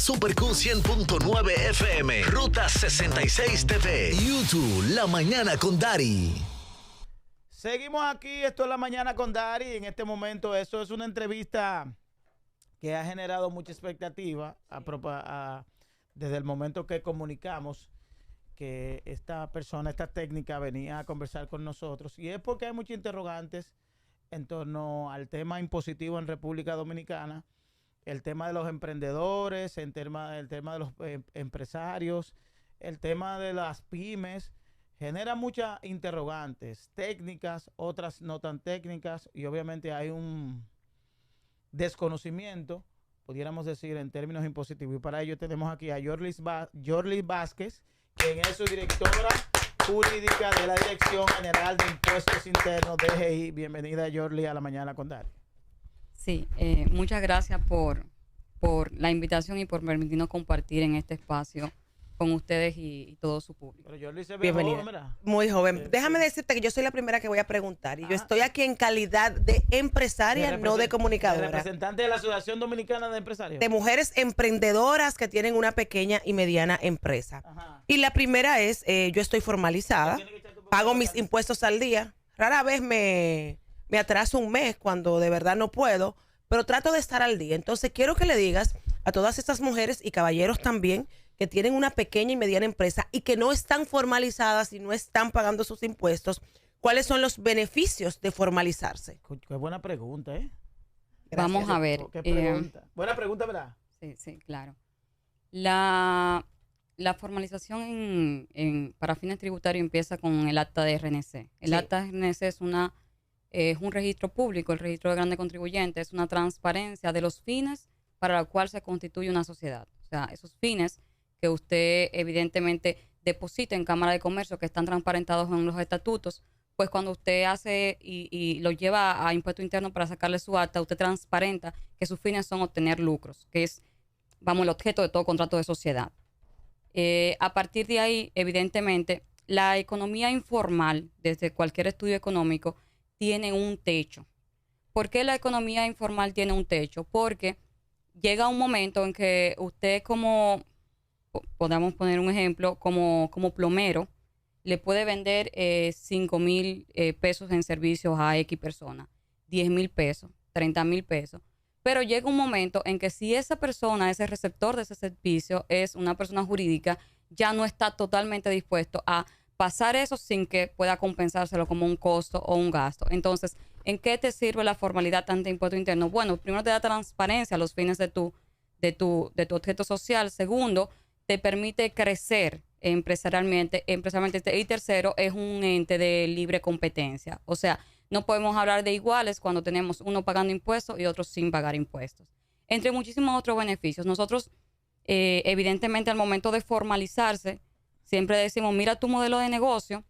Super Q 100.9 FM, Ruta 66 TV, YouTube, La Mañana con Dari. Seguimos aquí, esto es La Mañana con Dari. En este momento, eso es una entrevista que ha generado mucha expectativa desde el momento que comunicamos que esta persona, esta técnica venía a conversar con nosotros, y es porque hay muchos interrogantes en torno al tema impositivo en República Dominicana, el tema de los emprendedores, el tema de los empresarios, el tema de las pymes. Genera muchas interrogantes técnicas, otras no tan técnicas, y obviamente hay un desconocimiento, pudiéramos decir, en términos impositivos. Y para ello tenemos aquí a Yorlis Vázquez, quien es su directora jurídica de la Dirección General de Impuestos Internos, DGI. Bienvenida, Yorlis, a La Mañana con Dari. Sí, muchas gracias por la invitación y por permitirnos compartir en este espacio con ustedes y todo su público. Pero Yorlis se ve Bienvenida. joven, ¿verdad? Muy joven. Déjame decirte que yo soy la primera que voy a preguntar, y yo estoy aquí en calidad de empresaria, no de comunicadora. Representante de la Asociación Dominicana de Empresarios. De mujeres emprendedoras que tienen una pequeña y mediana empresa. Ajá. Y la primera es, yo estoy formalizada, pago mis impuestos al día. Rara vez me atraso un mes cuando de verdad no puedo, pero trato de estar al día. Entonces quiero que le digas a todas estas mujeres y caballeros también que tienen una pequeña y mediana empresa y que no están formalizadas y no están pagando sus impuestos, ¿cuáles son los beneficios de formalizarse? Qué buena pregunta, ¿eh? Gracias. Vamos a ver. Qué pregunta. Buena pregunta, ¿verdad? Sí, claro. La formalización para fines tributarios empieza con el acta de RNC. El acta de RNC es un registro público, el registro de grandes contribuyentes, es una transparencia de los fines para la cual se constituye una sociedad. O sea, esos fines que usted evidentemente deposita en Cámara de Comercio, que están transparentados en los estatutos, pues cuando usted hace y lo lleva a Impuesto Interno para sacarle su acta, usted transparenta que sus fines son obtener lucros, que es, el objeto de todo contrato de sociedad. A partir de ahí, evidentemente, la economía informal, desde cualquier estudio económico, tiene un techo. ¿Por qué la economía informal tiene un techo? Porque llega un momento en que usted podamos poner un ejemplo, como plomero, le puede vender 5,000 pesos en servicios a X persona, 10,000 pesos, 30,000 pesos. Pero llega un momento en que si esa persona, ese receptor de ese servicio, es una persona jurídica, ya no está totalmente dispuesto a pasar eso sin que pueda compensárselo como un costo o un gasto. Entonces, ¿en qué te sirve la formalidad ante impuesto interno? Bueno, primero te da transparencia a los fines de tu objeto social. Segundo, te permite crecer empresarialmente. Y tercero, es un ente de libre competencia. O sea, no podemos hablar de iguales cuando tenemos uno pagando impuestos y otro sin pagar impuestos. Entre muchísimos otros beneficios. Nosotros, evidentemente, al momento de formalizarse, siempre decimos, mira tu modelo de negocio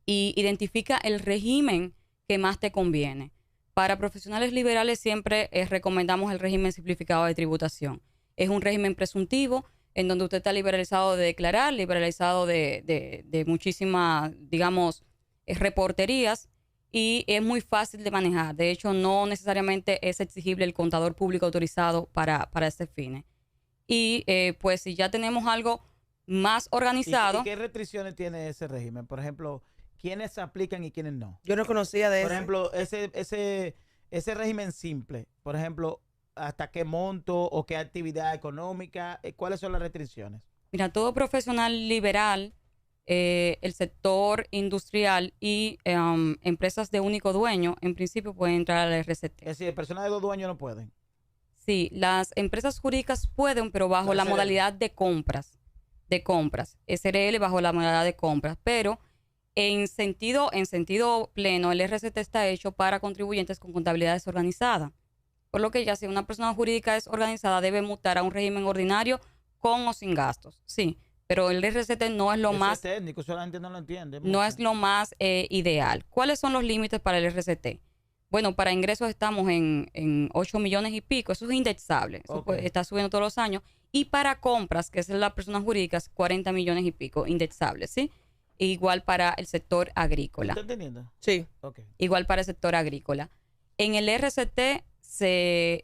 y identifica el régimen que más te conviene. Para profesionales liberales siempre recomendamos el régimen simplificado de tributación. Es un régimen presuntivo en donde usted está liberalizado de declarar, liberalizado de muchísimas, digamos, reporterías, y es muy fácil de manejar. De hecho, no necesariamente es exigible el contador público autorizado para ese fin. Y pues si ya tenemos algo más organizado. ¿Y qué restricciones tiene ese régimen? Por ejemplo, ¿quiénes aplican y quiénes no? Yo no conocía de eso. Por ejemplo, ese régimen simple, por ejemplo, ¿hasta qué monto o qué actividad económica? ¿Cuáles son las restricciones? Mira, todo profesional liberal, el sector industrial y empresas de único dueño, en principio pueden entrar al RCT. Es decir, personas de dos dueños no pueden. Sí, las empresas jurídicas pueden, pero bajo la modalidad de compras. SRL bajo la modalidad de compras, pero en sentido pleno, el RCT está hecho para contribuyentes con contabilidad desorganizada. Por lo que ya si una persona jurídica es organizada, debe mutar a un régimen ordinario con o sin gastos. Sí, pero el RCT no es lo más técnico, eso la gente no lo entiende. No es lo más ideal. ¿Cuáles son los límites para el RCT? Bueno, para ingresos estamos en 8 millones y pico, eso es indexable, eso está subiendo todos los años. Y para compras, que es la persona jurídica, 40 millones y pico, indexable, ¿sí? Igual para el sector agrícola. ¿Estás entendiendo? Sí. Okay. Igual para el sector agrícola. En el RCT, esto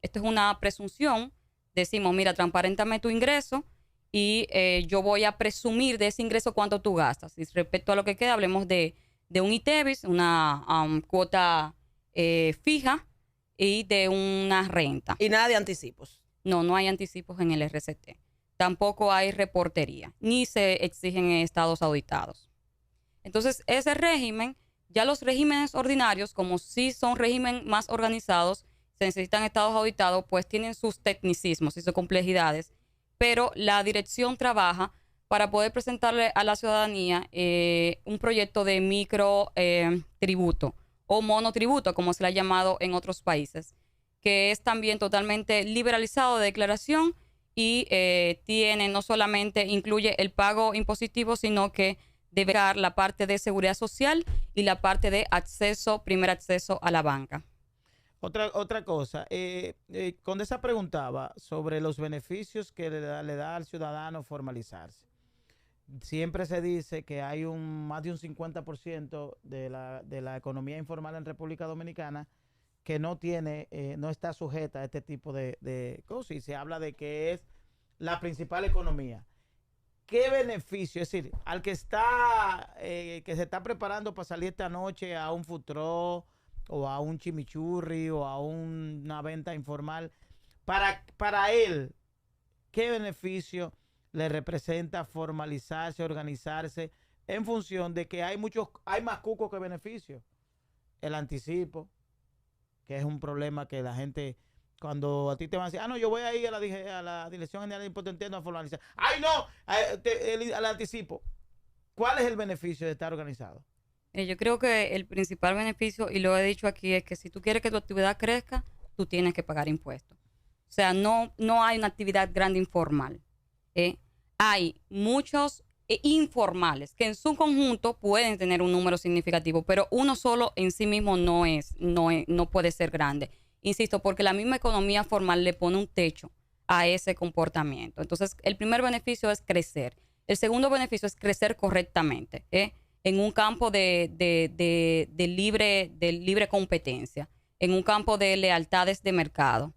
es una presunción decimos, mira, transparéntame tu ingreso y yo voy a presumir de ese ingreso cuánto tú gastas. Y respecto a lo que queda, hablemos de un ITEVIS, una cuota fija y de una renta. Y nada de anticipos. No hay anticipos en el RCT. Tampoco hay reportería, ni se exigen estados auditados. Entonces, ese régimen, ya los regímenes ordinarios, como sí son régimen más organizados, se necesitan estados auditados, pues tienen sus tecnicismos y sus complejidades, pero la dirección trabaja para poder presentarle a la ciudadanía un proyecto de micro tributo o monotributo, como se le ha llamado en otros países, que es también totalmente liberalizado de declaración y tiene no solamente incluye el pago impositivo, sino que debe dar la parte de seguridad social y la parte de primer acceso a la banca. Otra cosa, Condesa preguntaba sobre los beneficios que le da al ciudadano formalizarse. Siempre se dice que hay más de un 50% de la economía informal en República Dominicana que no está sujeta a este tipo de cosas, y se habla de que es la principal economía. ¿Qué beneficio? Es decir, al que se está preparando para salir esta noche a un food truck o a un chimichurri o a una venta informal, para él, ¿qué beneficio le representa formalizarse, organizarse, en función de que hay más cucos que beneficios? El anticipo, que es un problema que la gente, cuando a ti te van a decir, no, yo voy a ir a la Dirección General de Impuestos Internos a formalizar. ¡Ay, no! Al anticipo. ¿Cuál es el beneficio de estar organizado? Yo creo que el principal beneficio, y lo he dicho aquí, es que si tú quieres que tu actividad crezca, tú tienes que pagar impuestos. O sea, no hay una actividad grande informal. Hay muchos informales que en su conjunto pueden tener un número significativo, pero uno solo en sí mismo no puede ser grande. Insisto, porque la misma economía formal le pone un techo a ese comportamiento. Entonces, el primer beneficio es crecer. El segundo beneficio es crecer correctamente, en un campo de libre competencia, en un campo de lealtades de mercado.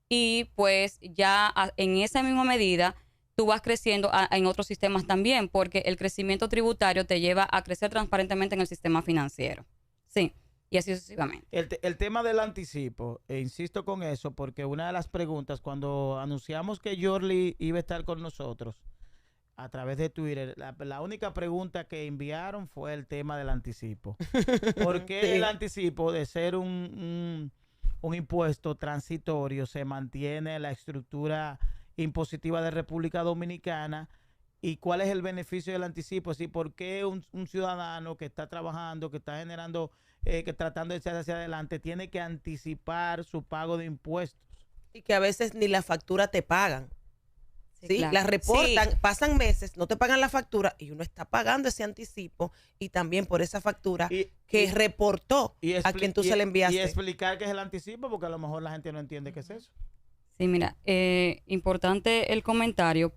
Y pues ya en esa misma medida tú vas creciendo en otros sistemas también, porque el crecimiento tributario te lleva a crecer transparentemente en el sistema financiero. Sí. Y así sucesivamente. El tema del anticipo, insisto con eso, porque una de las preguntas, cuando anunciamos que Yorli iba a estar con nosotros a través de Twitter, la única pregunta que enviaron fue el tema del anticipo. ¿Por qué sí, el anticipo, de ser un impuesto transitorio, se mantiene la estructura impositiva de República Dominicana? ¿Y cuál es el beneficio del anticipo? ¿Sí? ¿Por qué un ciudadano que está trabajando, que está generando, que tratando de echar hacia adelante, tiene que anticipar su pago de impuestos? Y que a veces ni la factura te pagan. Sí, claro. Las reportan, Sí. pasan meses, no te pagan la factura y uno está pagando ese anticipo y también por esa factura que reportó a quien tú se le enviaste. Y explicar qué es el anticipo, porque a lo mejor la gente no entiende qué es eso. Sí, mira, importante el comentario.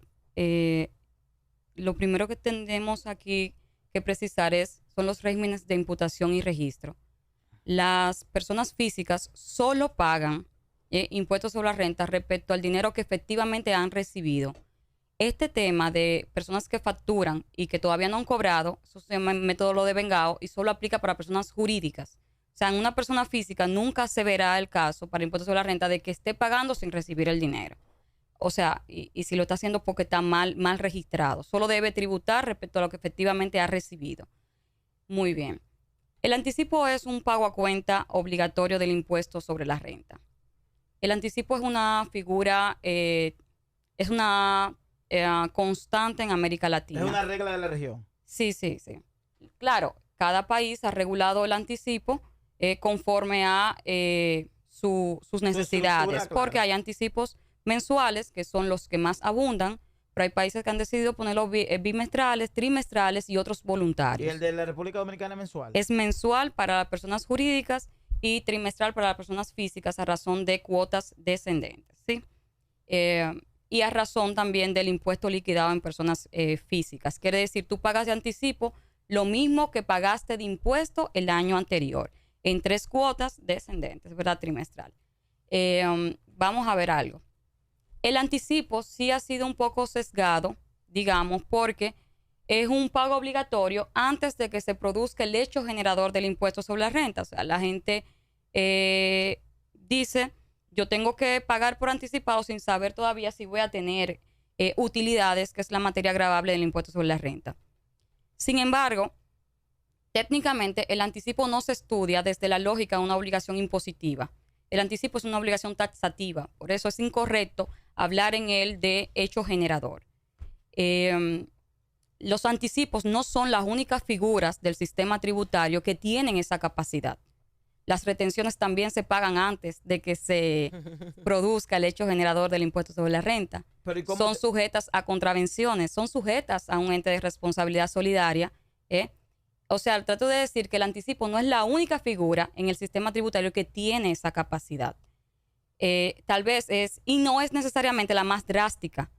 Lo primero que tenemos aquí que precisar son los regímenes de imputación y registro. Las personas físicas solo pagan impuestos sobre la renta respecto al dinero que efectivamente han recibido. Este tema de personas que facturan y que todavía no han cobrado, eso se llama método lo de vengado y solo aplica para personas jurídicas. O sea, en una persona física nunca se verá el caso para impuestos sobre la renta de que esté pagando sin recibir el dinero. O sea, y si lo está haciendo porque está mal registrado. Solo debe tributar respecto a lo que efectivamente ha recibido. Muy bien. El anticipo es un pago a cuenta obligatorio del impuesto sobre la renta. El anticipo es una figura, es una constante en América Latina. Es una regla de la región. Sí. Claro, cada país ha regulado el anticipo conforme a sus necesidades, claro. Porque hay anticipos mensuales, que son los que más abundan, pero hay países que han decidido ponerlos bimestrales, trimestrales y otros voluntarios. ¿Y el de la República Dominicana es mensual? Es mensual para las personas jurídicas y trimestral para las personas físicas a razón de cuotas descendentes, ¿sí? Y a razón también del impuesto liquidado en personas físicas. Quiere decir, tú pagas de anticipo lo mismo que pagaste de impuesto el año anterior, en 3 cuotas descendentes, ¿verdad? Trimestral. Vamos a ver algo. El anticipo sí ha sido un poco sesgado, digamos, porque es un pago obligatorio antes de que se produzca el hecho generador del impuesto sobre la renta. O sea, la gente dice, yo tengo que pagar por anticipado sin saber todavía si voy a tener utilidades, que es la materia gravable del impuesto sobre la renta. Sin embargo, técnicamente el anticipo no se estudia desde la lógica de una obligación impositiva. El anticipo es una obligación taxativa, por eso es incorrecto hablar en él de hecho generador. Los anticipos no son las únicas figuras del sistema tributario que tienen esa capacidad. Las retenciones también se pagan antes de que se produzca el hecho generador del impuesto sobre la renta. Son sujetas a contravenciones, son sujetas a un ente de responsabilidad solidaria. O sea, trato de decir que el anticipo no es la única figura en el sistema tributario que tiene esa capacidad. Tal vez y no es necesariamente la más drástica,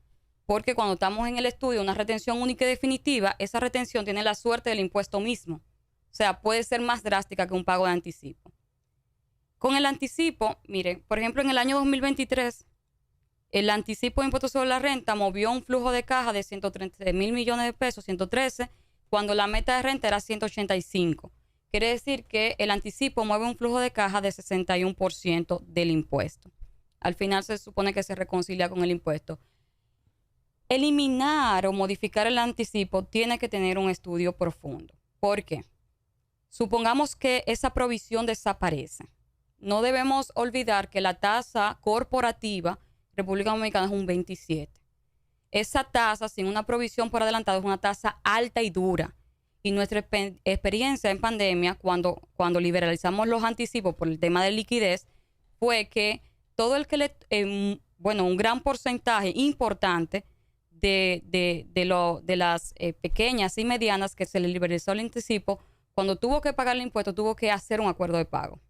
porque cuando estamos en el estudio de una retención única y definitiva, esa retención tiene la suerte del impuesto mismo. O sea, puede ser más drástica que un pago de anticipo. Con el anticipo, miren, por ejemplo, en el año 2023, el anticipo de impuestos sobre la renta movió un flujo de caja de 113 mil millones de pesos, 113, cuando la meta de renta era 185. Quiere decir que el anticipo mueve un flujo de caja de 61% del impuesto. Al final se supone que se reconcilia con el impuesto. Eliminar o modificar el anticipo tiene que tener un estudio profundo. ¿Por qué? Supongamos que esa provisión desaparece. No debemos olvidar que la tasa corporativa República Dominicana es un 27. Esa tasa sin una provisión por adelantado es una tasa alta y dura. Y nuestra experiencia en pandemia, cuando liberalizamos los anticipos por el tema de liquidez, fue que todo el que un gran porcentaje importante de las pequeñas y medianas que se le liberalizó el anticipo, cuando tuvo que pagar el impuesto, tuvo que hacer un acuerdo de pago.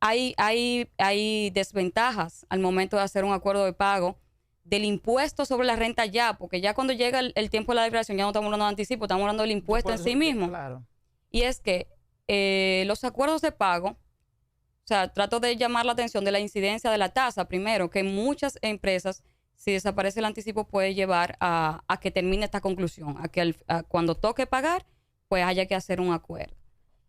Hay desventajas al momento de hacer un acuerdo de pago del impuesto sobre la renta ya, porque ya cuando llega el tiempo de la declaración ya no estamos hablando de anticipo, estamos hablando del impuesto en sí mismo. Claro. Y es que los acuerdos de pago, o sea, trato de llamar la atención de la incidencia de la tasa, primero, que muchas empresas, si desaparece el anticipo, puede llevar a que termine esta conclusión, a que cuando toque pagar, pues haya que hacer un acuerdo.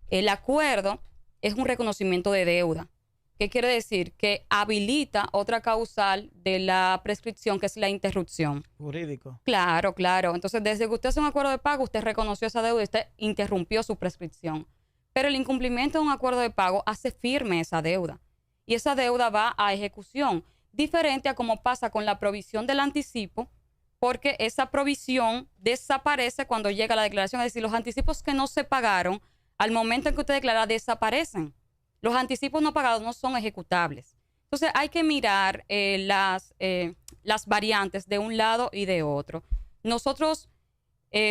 El acuerdo es un reconocimiento de deuda. ¿Qué quiere decir? Que habilita otra causal de la prescripción, que es la interrupción. Jurídico. Claro, claro. Entonces, desde que usted hace un acuerdo de pago, usted reconoció esa deuda y usted interrumpió su prescripción. Pero el incumplimiento de un acuerdo de pago hace firme esa deuda. Y esa deuda va a ejecución. Diferente a como pasa con la provisión del anticipo, porque esa provisión desaparece cuando llega la declaración. Es decir, los anticipos que no se pagaron, al momento en que usted declara, desaparecen. Los anticipos no pagados no son ejecutables. Entonces hay que mirar las variantes de un lado y de otro. Nosotros,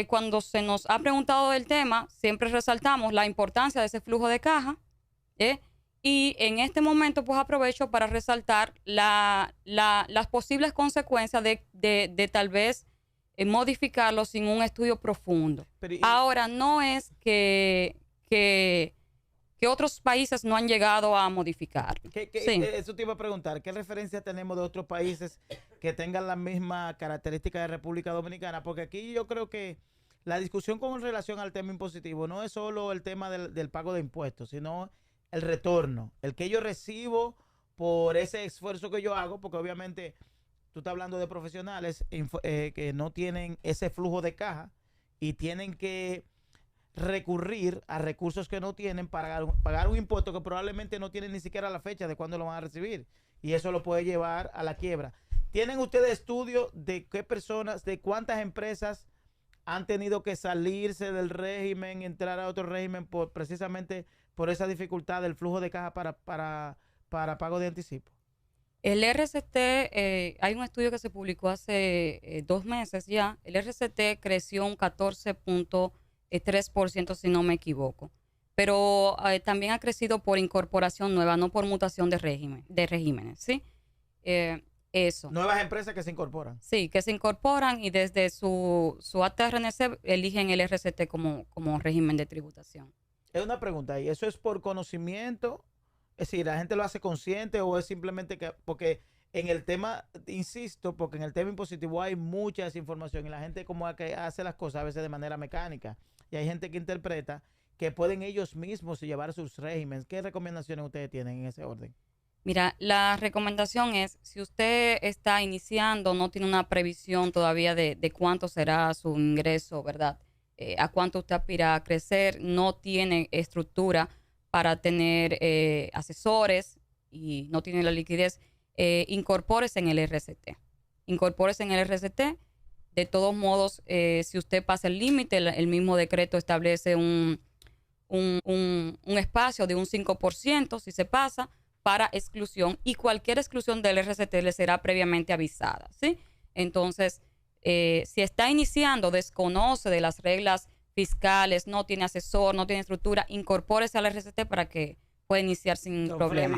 cuando se nos ha preguntado del tema, siempre resaltamos la importancia de ese flujo de caja. Y en este momento, pues aprovecho para resaltar las posibles consecuencias de tal vez modificarlo sin un estudio profundo. Ahora, no es que otros países no han llegado a modificarlo. Sí. Eso te iba a preguntar, ¿qué referencia tenemos de otros países que tengan la misma característica de República Dominicana? Porque aquí yo creo que la discusión con relación al tema impositivo no es solo el tema del pago de impuestos, sino el retorno, el que yo recibo por ese esfuerzo que yo hago, porque obviamente tú estás hablando de profesionales que no tienen ese flujo de caja y tienen que recurrir a recursos que no tienen para pagar un impuesto que probablemente no tienen ni siquiera la fecha de cuándo lo van a recibir, y eso lo puede llevar a la quiebra. ¿Tienen ustedes estudio de qué personas, de cuántas empresas han tenido que salirse del régimen, entrar a otro régimen precisamente por esa dificultad del flujo de caja para pago de anticipo? El RCT, hay un estudio que se publicó hace 2 meses ya. El RCT creció un 14.3%, si no me equivoco. Pero también ha crecido por incorporación nueva, no por mutación de regímenes, ¿sí? Eso. Nuevas empresas que se incorporan. Sí, que se incorporan y desde su acta de RNC eligen el RCT como régimen de tributación. Es una pregunta, ¿y eso es por conocimiento? Es decir, ¿la gente lo hace consciente o es simplemente porque En el tema, insisto, porque en el tema impositivo hay mucha desinformación y la gente como que hace las cosas a veces de manera mecánica. Y hay gente que interpreta que pueden ellos mismos llevar sus regímenes. ¿Qué recomendaciones ustedes tienen en ese orden? Mira, la recomendación es, si usted está iniciando, no tiene una previsión todavía de cuánto será su ingreso, ¿verdad? A cuánto usted aspira a crecer, no tiene estructura para tener asesores y no tiene la liquidez, incorpórese en el RCT. Incorpórese en el RCT. De todos modos, si usted pasa el límite, el mismo decreto establece un espacio de un 5%, si se pasa, para exclusión, y cualquier exclusión del RCT le será previamente avisada, ¿sí? Entonces, si está iniciando, desconoce de las reglas fiscales, no tiene asesor, no tiene estructura, incorpórese al RCT para que pueda iniciar sin problema.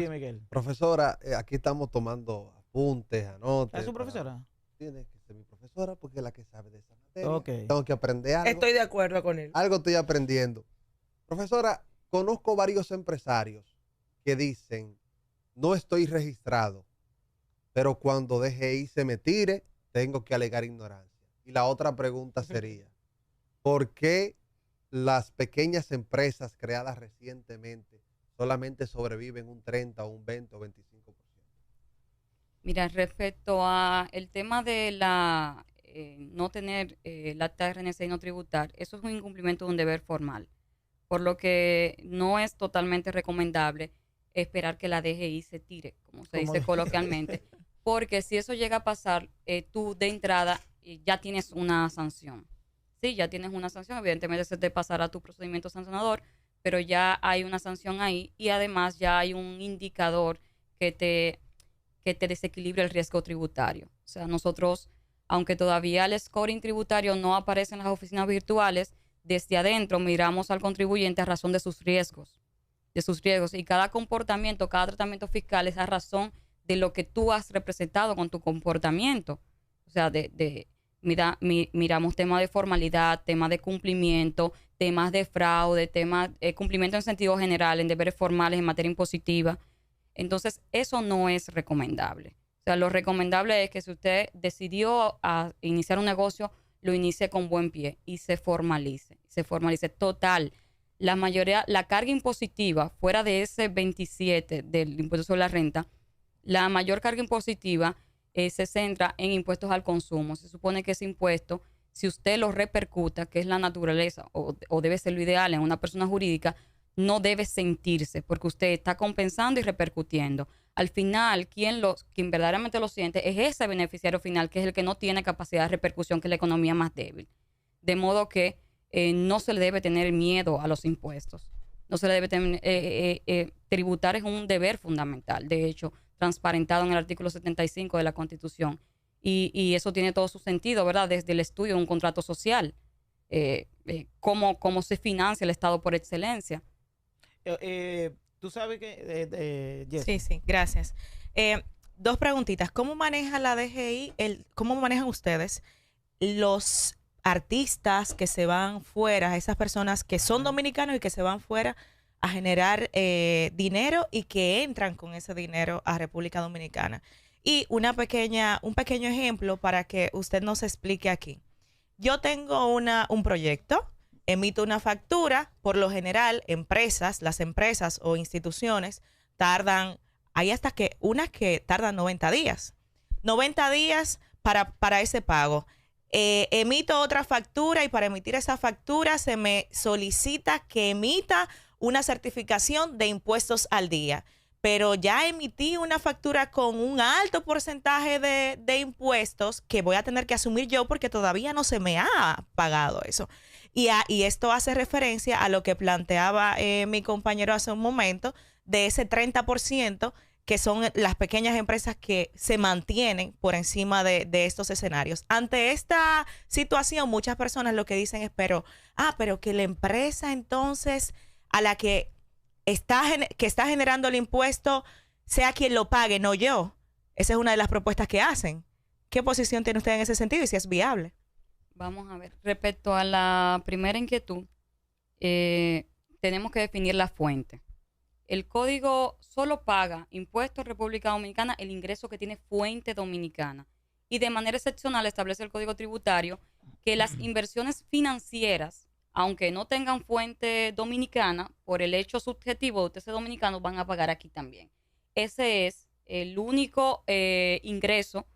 Profesora, aquí estamos tomando apuntes, anotes. ¿Es su profesora? Tiene que ser mi profesora porque es la que sabe de esa materia. Okay. Tengo que aprender algo. Estoy de acuerdo con él. Algo estoy aprendiendo. Profesora, conozco varios empresarios que dicen, no estoy registrado, pero cuando DGI se me tire, tengo que alegar ignorancia. Y la otra pregunta sería, ¿por qué las pequeñas empresas creadas recientemente solamente sobreviven un 30 o un 20 o 25%? Mira, respecto a el tema de la no tener el acta de RNC y no tributar, eso es un incumplimiento de un deber formal, por lo que no es totalmente recomendable esperar que la DGI se tire, como se dice coloquialmente, porque si eso llega a pasar, tú de entrada ya tienes una sanción. Sí, ya tienes una sanción, evidentemente se te pasará tu procedimiento sancionador, pero ya hay una sanción ahí y además ya hay un indicador que te desequilibra el riesgo tributario. O sea, nosotros, aunque todavía el scoring tributario no aparece en las oficinas virtuales, desde adentro miramos al contribuyente a razón de sus riesgos. Y cada comportamiento, cada tratamiento fiscal es a razón de lo que tú has representado con tu comportamiento. O sea, miramos temas de formalidad, temas de cumplimiento, temas de fraude, temas de cumplimiento en sentido general, en deberes formales, en materia impositiva. Entonces, eso no es recomendable. O sea, lo recomendable es que si usted decidió a iniciar un negocio, lo inicie con buen pie y se formalice. Total. La carga impositiva, fuera de ese 27 del impuesto sobre la renta, la mayor carga impositiva se centra en impuestos al consumo. Se supone que ese impuesto, si usted lo repercuta, que es la naturaleza o debe ser lo ideal en una persona jurídica, no debe sentirse porque usted está compensando y repercutiendo. Al final, quien verdaderamente lo siente es ese beneficiario final, que es el que no tiene capacidad de repercusión, que es la economía más débil. De modo que no se le debe tener miedo a los impuestos. No se le debe tener, tributar es un deber fundamental, de hecho, transparentado en el artículo 75 de la Constitución. Y eso tiene todo su sentido, ¿verdad? Desde el estudio de un contrato social, cómo se financia el Estado por excelencia. Tú sabes que... Sí, gracias. Dos preguntitas. ¿Cómo maneja la DGI, cómo manejan ustedes los artistas que se van fuera, esas personas que son dominicanos y que se van fuera a generar dinero y que entran con ese dinero a República Dominicana? Y un pequeño ejemplo para que usted nos explique aquí. Yo tengo un proyecto, emito una factura, por lo general las empresas o instituciones hay hasta que unas que tardan 90 días. 90 días para ese pago. Emito otra factura y para emitir esa factura se me solicita que emita una certificación de impuestos al día. Pero ya emití una factura con un alto porcentaje de impuestos que voy a tener que asumir yo porque todavía no se me ha pagado eso. Y esto hace referencia a lo que planteaba mi compañero hace un momento, de ese 30% que son las pequeñas empresas que se mantienen por encima de estos escenarios. Ante esta situación, muchas personas lo que dicen es, pero que la empresa entonces a la que está generando el impuesto sea quien lo pague, no yo. Esa es una de las propuestas que hacen. ¿Qué posición tiene usted en ese sentido y si es viable? Vamos a ver. Respecto a la primera inquietud, tenemos que definir la fuente. el código solo paga impuestos en República Dominicana el ingreso que tiene fuente dominicana. Y de manera excepcional establece el Código Tributario que las inversiones financieras, aunque no tengan fuente dominicana, por el hecho subjetivo de usted ser dominicano, van a pagar aquí también. Ese es el único ingreso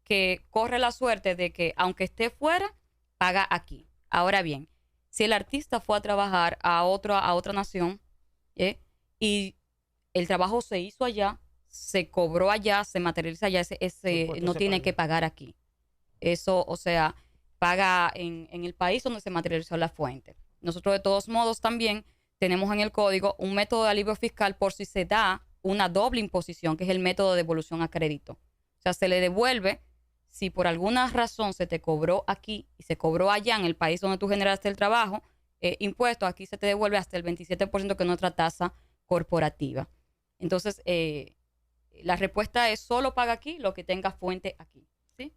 que corre la suerte de que, aunque esté fuera, paga aquí. Ahora bien, si el artista fue a trabajar a otra nación y el trabajo se hizo allá, se cobró allá, se materializa allá, ese no tiene que pagar aquí. Eso, o sea, paga en el país donde se materializó la fuente. Nosotros de todos modos también tenemos en el código un método de alivio fiscal por si se da una doble imposición, que es el método de devolución a crédito. O sea, se le devuelve si por alguna razón se te cobró aquí y se cobró allá en el país donde tú generaste el trabajo, impuestos, aquí se te devuelve hasta el 27% que es nuestra tasa corporativa. Entonces, la respuesta es solo paga aquí lo que tenga fuente aquí. ¿Sí?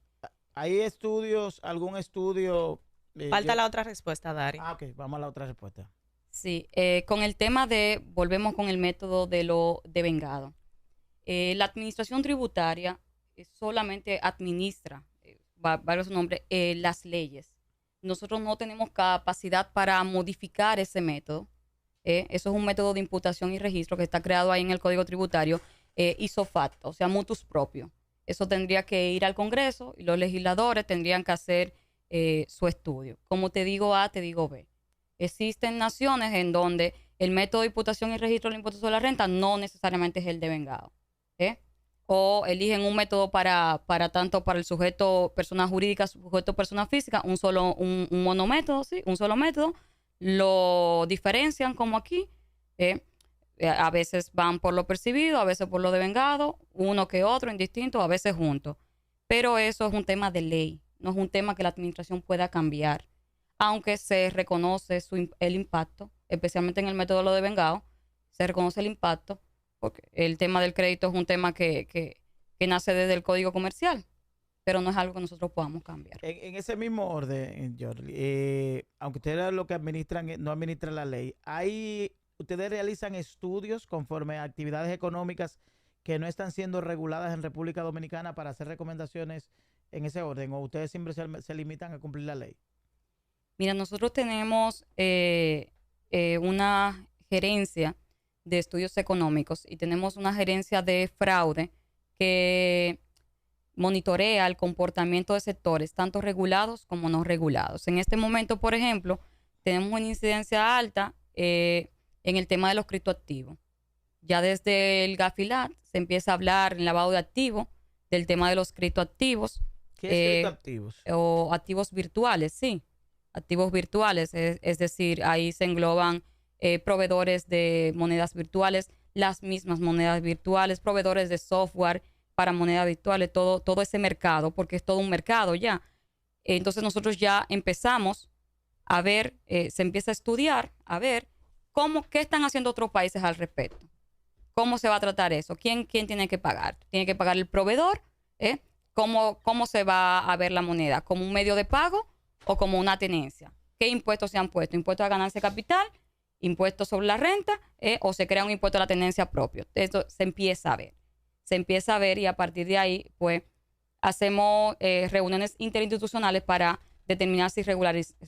¿Hay estudios, algún estudio? Falta la otra respuesta, Dari. Ok, vamos a la otra respuesta. Sí, con el tema volvemos con el método de lo devengado. La administración tributaria solamente administra, valga su nombre, las leyes. Nosotros no tenemos capacidad para modificar ese método. Eso es un método de imputación y registro que está creado ahí en el Código Tributario, ipso facto, o sea, mutus propio. Eso tendría que ir al Congreso y los legisladores tendrían que hacer su estudio. Como te digo A, te digo B. Existen naciones en donde el método de imputación y registro del impuesto sobre la renta no necesariamente es el devengado. O eligen un método tanto para el sujeto persona jurídica, sujeto persona física, un monométodo, ¿sí? Un solo método. Lo diferencian como aquí. A veces van por lo percibido, a veces por lo devengado, uno que otro, indistinto, a veces juntos. Pero eso es un tema de ley, no es un tema que la administración pueda cambiar. Aunque se reconoce el impacto, especialmente en el método de lo devengado, se reconoce el impacto, porque el tema del crédito es un tema que nace desde el Código Comercial, pero no es algo que nosotros podamos cambiar. En ese mismo orden, Jordi, aunque ustedes lo que administran no administran la ley, ustedes realizan estudios conforme a actividades económicas que no están siendo reguladas en República Dominicana para hacer recomendaciones en ese orden, o ustedes siempre se limitan a cumplir la ley. Mira, nosotros tenemos una gerencia de estudios económicos y tenemos una gerencia de fraude que monitorea el comportamiento de sectores, tanto regulados como no regulados. En este momento, por ejemplo, tenemos una incidencia alta en el tema de los criptoactivos. Ya desde el GAFILAT se empieza a hablar en lavado de activos, del tema de los criptoactivos. ¿Qué es criptoactivos? O activos virtuales, sí. Activos virtuales, es decir, ahí se engloban proveedores de monedas virtuales, las mismas monedas virtuales, proveedores de software para monedas virtuales, todo ese mercado, porque es todo un mercado ya. Entonces nosotros ya empezamos a ver, se empieza a estudiar, a ver qué están haciendo otros países al respecto. ¿Cómo se va a tratar eso? ¿Quién tiene que pagar? ¿Tiene que pagar el proveedor? ¿Cómo se va a ver la moneda? ¿Como un medio de pago o como una tenencia? ¿Qué impuestos se han puesto? ¿Impuestos a ganancia de capital? ¿Impuestos sobre la renta? ¿O se crea un impuesto a la tenencia propio? Esto se empieza a ver. Se empieza a ver y a partir de ahí, pues, hacemos reuniones interinstitucionales para determinar si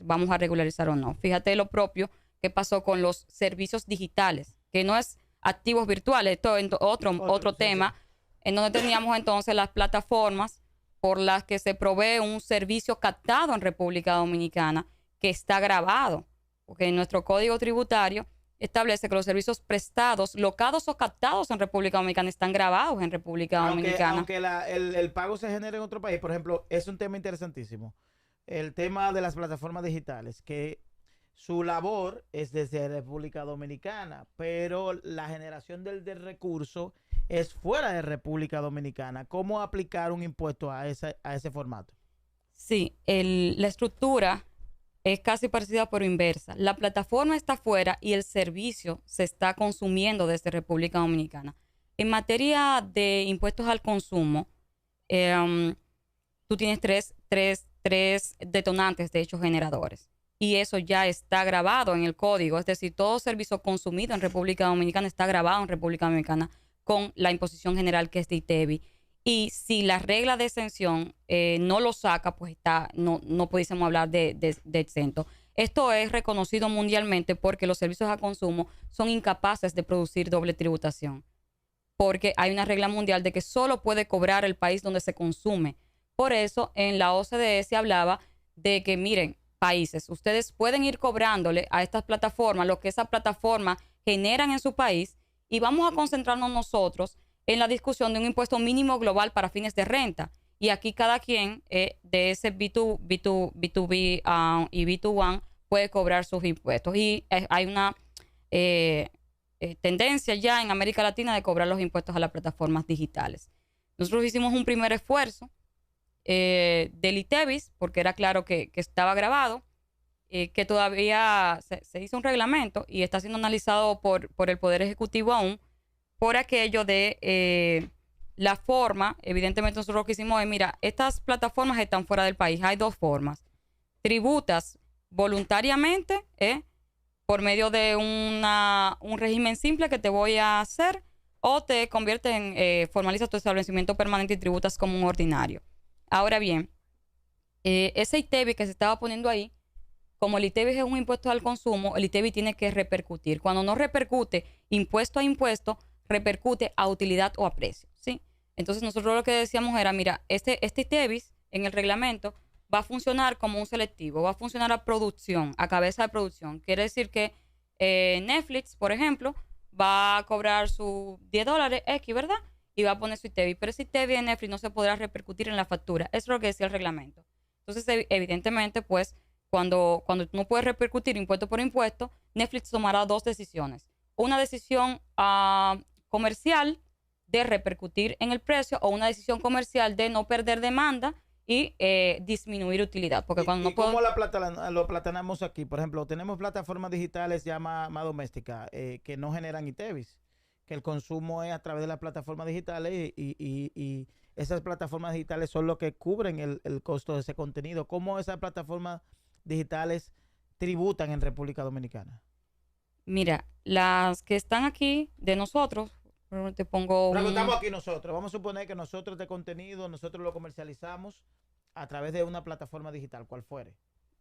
vamos a regularizar o no. Fíjate lo propio que pasó con los servicios digitales, que no es activos virtuales, esto es otro tema, en donde teníamos entonces las plataformas por las que se provee un servicio captado en República Dominicana que está grabado, porque en nuestro Código Tributario establece que los servicios prestados, locados o captados en República Dominicana están grabados en República Dominicana. Aunque el pago se genere en otro país, por ejemplo, es un tema interesantísimo. El tema de las plataformas digitales, que su labor es desde República Dominicana, pero la generación del recurso es fuera de República Dominicana. ¿Cómo aplicar un impuesto a ese formato? Sí, la estructura es casi parecida pero inversa. La plataforma está fuera y el servicio se está consumiendo desde República Dominicana. En materia de impuestos al consumo, tú tienes tres detonantes, de hecho, generadores. y eso ya está grabado en el código. Es decir, todo servicio consumido en República Dominicana está grabado en República Dominicana con la imposición general que es de ITEVI. Y si la regla de exención no lo saca, pues no pudiésemos hablar de exento. Esto es reconocido mundialmente porque los servicios a consumo son incapaces de producir doble tributación. Porque hay una regla mundial de que solo puede cobrar el país donde se consume. Por eso, en la OCDE se hablaba de que, miren, países, ustedes pueden ir cobrándole a estas plataformas lo que esas plataformas generan en su país y vamos a concentrarnos nosotros en la discusión de un impuesto mínimo global para fines de renta. Y aquí cada quien de ese B2B y B2B puede cobrar sus impuestos. Y hay una tendencia ya en América Latina de cobrar los impuestos a las plataformas digitales. Nosotros hicimos un primer esfuerzo del ITEVIS, porque era claro que estaba grabado, que todavía se hizo un reglamento y está siendo analizado por el Poder Ejecutivo aún, por aquello de la forma. Evidentemente nosotros lo que hicimos es, mira, estas plataformas están fuera del país, hay dos formas. Tributas voluntariamente, por medio de un régimen simple que te voy a hacer, o te conviertes en, formalizas tu establecimiento permanente y tributas como un ordinario. Ahora bien, ese ITEVI que se estaba poniendo ahí, como el ITEVI es un impuesto al consumo, el ITEVI tiene que repercutir. Cuando no repercute impuesto a impuesto, repercute a utilidad o a precio, ¿sí? Entonces nosotros lo que decíamos era, mira, este ITEVI en el reglamento va a funcionar como un selectivo, va a funcionar a producción, a cabeza de producción. Quiere decir que Netflix, por ejemplo, va a cobrar sus $10 X, ¿verdad? Y va a poner su ITEVI. Pero ese ITEVI de Netflix no se podrá repercutir en la factura. Eso es lo que decía el reglamento. Entonces, evidentemente, pues, cuando tú no puedes repercutir impuesto por impuesto, Netflix tomará dos decisiones. Una decisión comercial de repercutir en el precio o una decisión comercial de no perder demanda y disminuir utilidad. Porque cuando no puedo... ¿Cómo lo platanamos aquí? Por ejemplo, tenemos plataformas digitales ya más domésticas que no generan ITEVIs, que el consumo es a través de las plataformas digitales y esas plataformas digitales son lo que cubren el costo de ese contenido. ¿Cómo esas plataformas digitales tributan en República Dominicana? Mira, las que están aquí de nosotros, te pongo Pero estamos aquí nosotros. Vamos a suponer que nosotros de contenido, nosotros lo comercializamos a través de una plataforma digital, cual fuere.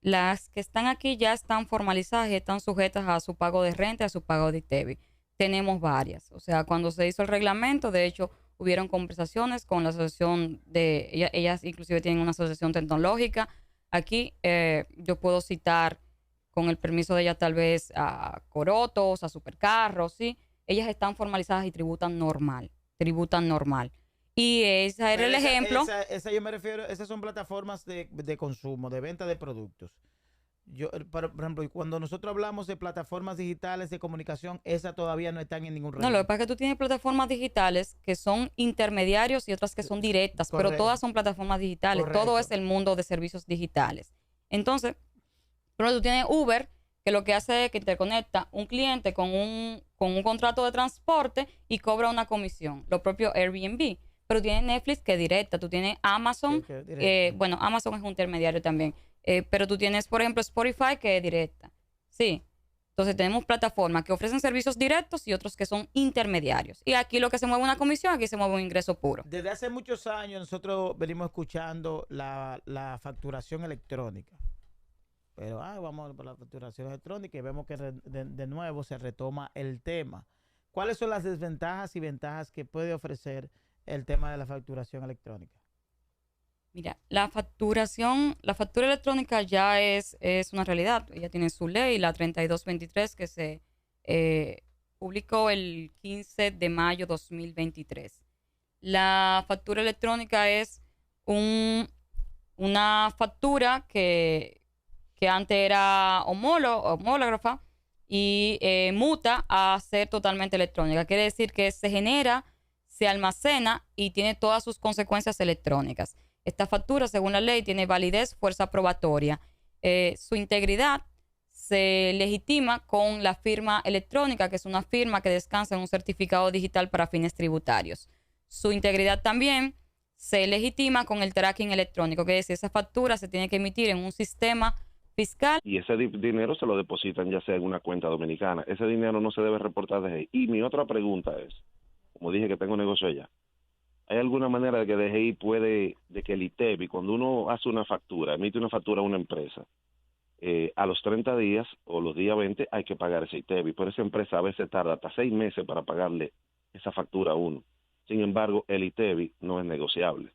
Las que están aquí ya están formalizadas y están sujetas a su pago de renta, a su pago de ITEVI. Tenemos varias. O sea, cuando se hizo el reglamento, de hecho, hubieron conversaciones con la asociación de... Ellas inclusive tienen una asociación tecnológica. Aquí yo puedo citar, con el permiso de ellas, tal vez a Corotos, a Supercarros, ¿sí? Ellas están formalizadas y tributan normal. Y ese era el ejemplo. Esa yo me refiero, esas son plataformas de consumo, de venta de productos. Por ejemplo, cuando nosotros hablamos de plataformas digitales de comunicación, esas todavía no están en ningún régimen. No, lo que pasa es que tú tienes plataformas digitales que son intermediarios y otras que son directas, Correcto. pero todas son plataformas digitales. Correcto. Todo es el mundo de servicios digitales. Entonces, pero tú tienes Uber, que lo que hace es que interconecta un cliente con un contrato de transporte y cobra una comisión. Lo propio Airbnb. Pero tienes Netflix, que es directa. Tú tienes Amazon. Sí, bueno, Amazon es un intermediario también. Pero tú tienes, por ejemplo, Spotify, que es directa. Sí. Entonces tenemos plataformas que ofrecen servicios directos y otros que son intermediarios. Y aquí lo que se mueve una comisión, aquí se mueve un ingreso puro. Desde hace muchos años nosotros venimos escuchando la facturación electrónica. Pero vamos por la facturación electrónica y vemos que de nuevo se retoma el tema. ¿Cuáles son las desventajas y ventajas que puede ofrecer el tema de la facturación electrónica? Mira, la factura electrónica ya es una realidad. Ella tiene su ley, la 3223, que se publicó el 15 de mayo de 2023. La factura electrónica es una factura que antes era homógrafa y muta a ser totalmente electrónica. Quiere decir que se genera, se almacena y tiene todas sus consecuencias electrónicas. Esta factura, según la ley, tiene validez, fuerza probatoria. Su integridad se legitima con la firma electrónica, que es una firma que descansa en un certificado digital para fines tributarios. Su integridad también se legitima con el tracking electrónico, que es esa factura se tiene que emitir en un sistema fiscal. Y ese dinero se lo depositan ya sea en una cuenta dominicana. Ese dinero no se debe reportar DGI. Y mi otra pregunta es, como dije que tengo negocio allá, ¿hay alguna manera de que DGI puede, de que el ITEVI, cuando uno hace una factura, emite una factura a una empresa, a los 30 días o los días 20 hay que pagar ese ITEVI? Pero esa empresa a veces tarda hasta 6 meses para pagarle esa factura a uno. Sin embargo, el ITEVI no es negociable.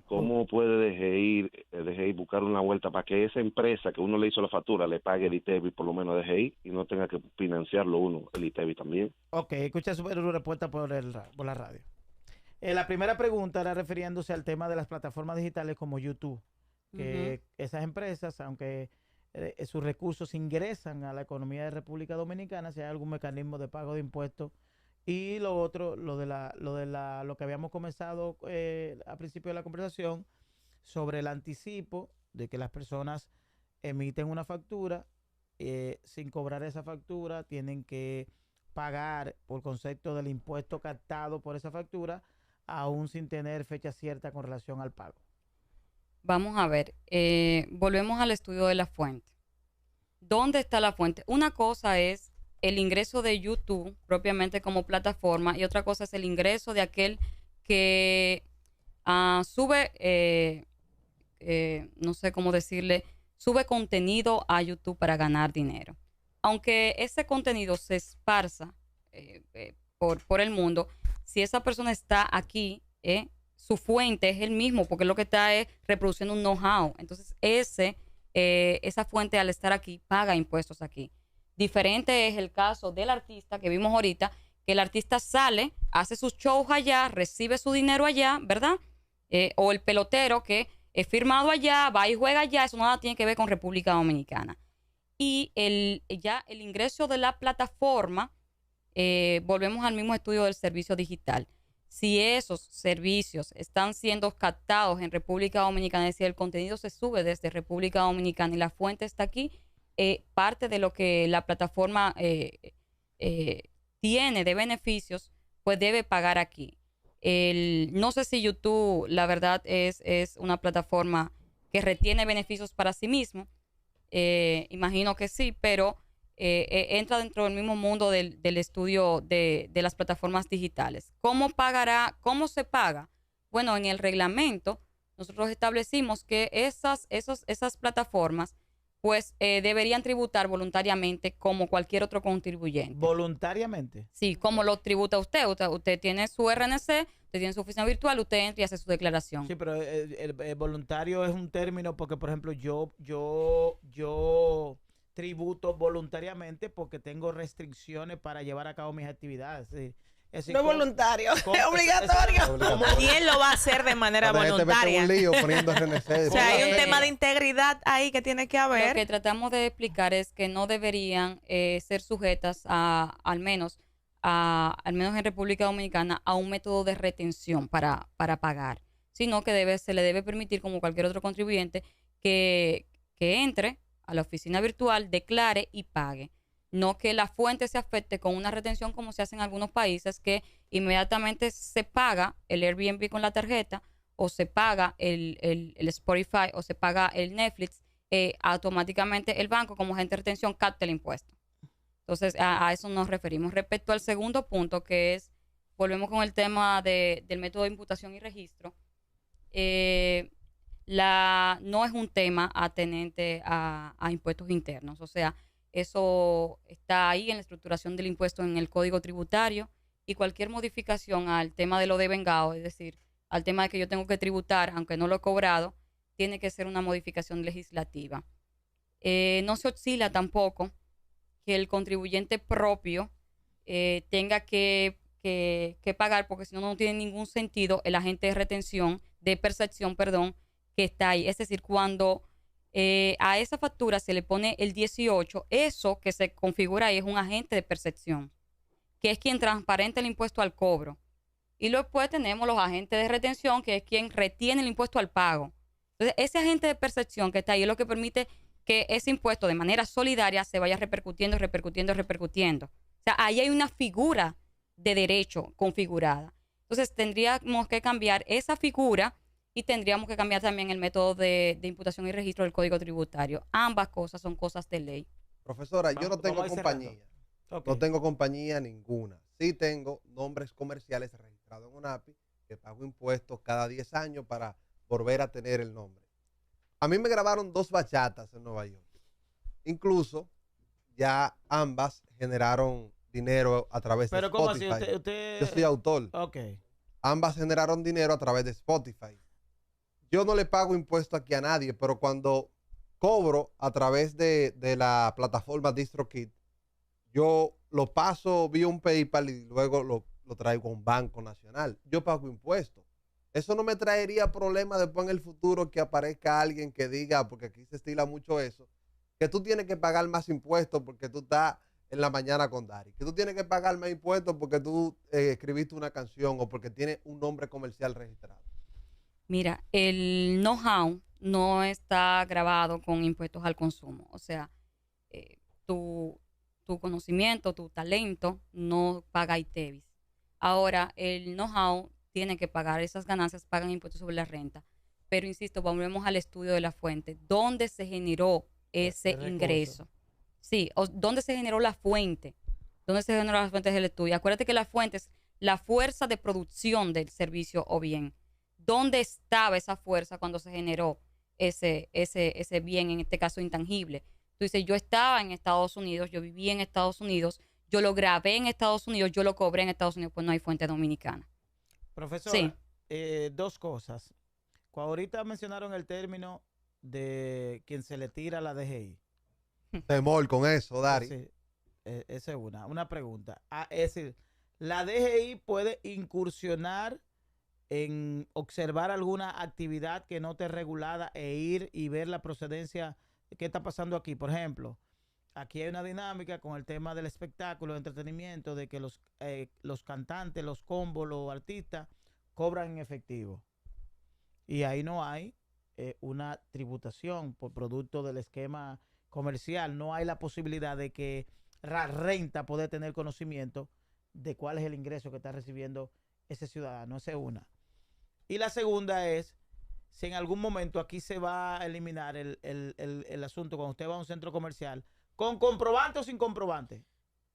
¿Cómo puede DGI buscar una vuelta para que esa empresa que uno le hizo la factura le pague el ITEVI por lo menos a DGI y no tenga que financiarlo uno, el ITEVI también? Ok, escucha su respuesta por la radio. La primera pregunta era refiriéndose al tema de las plataformas digitales como YouTube, que esas empresas, aunque sus recursos ingresan a la economía de República Dominicana, si hay algún mecanismo de pago de impuestos. Y lo otro, lo que habíamos comenzado al principio de la conversación, sobre el anticipo de que las personas emiten una factura, sin cobrar esa factura, tienen que pagar por concepto del impuesto captado por esa factura, aún sin tener fecha cierta con relación al pago. Vamos a ver, volvemos al estudio de la fuente. ¿Dónde está la fuente? Una cosa es el ingreso de YouTube propiamente como plataforma y otra cosa es el ingreso de aquel que sube, no sé cómo decirle, sube contenido a YouTube para ganar dinero. Aunque ese contenido se esparza por el mundo, si esa persona está aquí, su fuente es el mismo, porque lo que está es reproduciendo un know-how. Entonces, esa fuente al estar aquí paga impuestos aquí. Diferente es el caso del artista que vimos ahorita, que el artista sale, hace sus shows allá, recibe su dinero allá, ¿verdad? O el pelotero que es firmado allá, va y juega allá, eso nada tiene que ver con República Dominicana. Y el ingreso de la plataforma, volvemos al mismo estudio del servicio digital. Si esos servicios están siendo captados en República Dominicana, es decir, el contenido se sube desde República Dominicana y la fuente está aquí, parte de lo que la plataforma tiene de beneficios, pues debe pagar aquí. No sé si YouTube, la verdad, es una plataforma que retiene beneficios para sí mismo. Imagino que sí, pero entra dentro del mismo mundo del estudio de las plataformas digitales. ¿Cómo se paga? Bueno, en el reglamento nosotros establecimos que esas plataformas pues deberían tributar voluntariamente como cualquier otro contribuyente. ¿Voluntariamente? Sí, como lo tributa usted. Usted tiene su RNC, usted tiene su oficina virtual, usted entra y hace su declaración. Sí, pero el voluntario es un término porque, por ejemplo, yo tributo voluntariamente porque tengo restricciones para llevar a cabo mis actividades. Sí. No es voluntario, es obligatorio. ¿Quién lo va a hacer de manera voluntaria? Un lío poniendo RNC. O sea, hay un tema de integridad ahí que tiene que haber. Lo que tratamos de explicar es que no deberían ser sujetas al menos en República Dominicana, a un método de retención para pagar, sino que se le debe permitir, como cualquier otro contribuyente, que entre a la oficina virtual, declare y pague. No que la fuente se afecte con una retención como se hace en algunos países, que inmediatamente se paga el Airbnb con la tarjeta o se paga el Spotify o se paga el Netflix, automáticamente el banco como agente de retención capta el impuesto. Entonces a eso nos referimos. Respecto al segundo punto, que es, volvemos con el tema del método de imputación y registro, no es un tema atenente a impuestos internos, o sea, eso está ahí en la estructuración del impuesto en el Código Tributario, y cualquier modificación al tema de lo devengado, es decir, al tema de que yo tengo que tributar aunque no lo he cobrado, tiene que ser una modificación legislativa. No se oscila tampoco que el contribuyente propio tenga que pagar, porque si no, no tiene ningún sentido el agente de percepción, que está ahí. Es decir, cuando a esa factura se le pone el 18, eso que se configura ahí es un agente de percepción, que es quien transparenta el impuesto al cobro. Y luego después tenemos los agentes de retención, que es quien retiene el impuesto al pago. Entonces, ese agente de percepción que está ahí es lo que permite que ese impuesto de manera solidaria se vaya repercutiendo. O sea, ahí hay una figura de derecho configurada. Entonces, tendríamos que cambiar esa figura y tendríamos que cambiar también el método de imputación y registro del Código Tributario. Ambas cosas son cosas de ley. Profesora, yo no tengo vamos a ir compañía. cerrando. Ok. No tengo compañía ninguna. Sí tengo nombres comerciales registrados en UNAPI, que pago impuestos cada 10 años para volver a tener el nombre. A mí me grabaron 2 bachatas en Nueva York. Incluso ya ambas generaron dinero a través de Pero ¿cómo así? Spotify. Yo soy autor. Ok. Ambas generaron dinero a través de Spotify. Yo no le pago impuestos aquí a nadie, pero cuando cobro a través de la plataforma DistroKid, yo lo paso vía un PayPal y luego lo traigo a un banco nacional. Yo pago impuestos. Eso no me traería problema después en el futuro que aparezca alguien que diga, porque aquí se estila mucho eso, que tú tienes que pagar más impuestos porque tú estás en la mañana con Dari, que tú tienes que pagar más impuestos porque tú escribiste una canción o porque tienes un nombre comercial registrado. Mira, el know-how no está grabado con impuestos al consumo. O sea, tu conocimiento, tu talento no paga ITEVIS. Ahora, el know-how tiene que pagar, esas ganancias pagan impuestos sobre la renta. Pero insisto, volvemos al estudio de la fuente. ¿Dónde se generó ese ingreso? Sí, ¿dónde se generó la fuente? ¿Dónde se generó las fuentes del estudio? Acuérdate que la fuente es la fuerza de producción del servicio o bien. ¿Dónde estaba esa fuerza cuando se generó ese bien, en este caso intangible? Tú dices, yo estaba en Estados Unidos, yo viví en Estados Unidos, yo lo grabé en Estados Unidos, yo lo cobré en Estados Unidos, pues no hay fuente dominicana. Profesora, dos cosas. Ahorita mencionaron el término de quien se le tira a la DGI. Temor con eso, Dari. Sí, esa es una pregunta. Es decir, ¿la DGI puede incursionar en observar alguna actividad que no esté regulada e ir y ver la procedencia? ¿Qué está pasando aquí? Por ejemplo, aquí hay una dinámica con el tema del espectáculo, de entretenimiento, de que los cantantes, los combos, los artistas cobran en efectivo. Y ahí no hay una tributación por producto del esquema comercial. No hay la posibilidad de que la renta pueda tener conocimiento de cuál es el ingreso que está recibiendo ese ciudadano. Esa es una. Y la segunda es, si en algún momento aquí se va a eliminar el asunto cuando usted va a un centro comercial, ¿con comprobante o sin comprobante?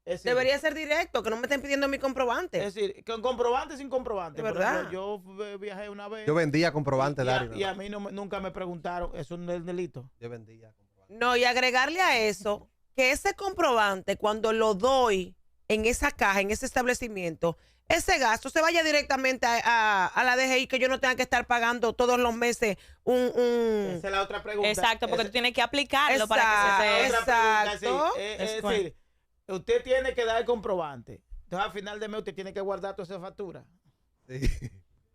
Es decir, Debería ser directo, que no me estén pidiendo mi comprobante. es decir, con comprobante o sin comprobante. ¿De verdad? Por ejemplo, yo viajé una vez. Yo vendía comprobante, Dari. Y a mí nunca me preguntaron, ¿eso no es delito? Yo vendía comprobante. No, y agregarle a eso, que ese comprobante, cuando lo doy en esa caja, en ese establecimiento, ese gasto se vaya directamente a la DGI, que yo no tenga que estar pagando todos los meses Esa es la otra pregunta. Exacto, porque Esa- tú tienes que aplicarlo para que se te... otra pregunta, Exacto. es decir, usted tiene que dar el comprobante. Entonces, al final de mes, usted tiene que guardar toda esa factura. Sí.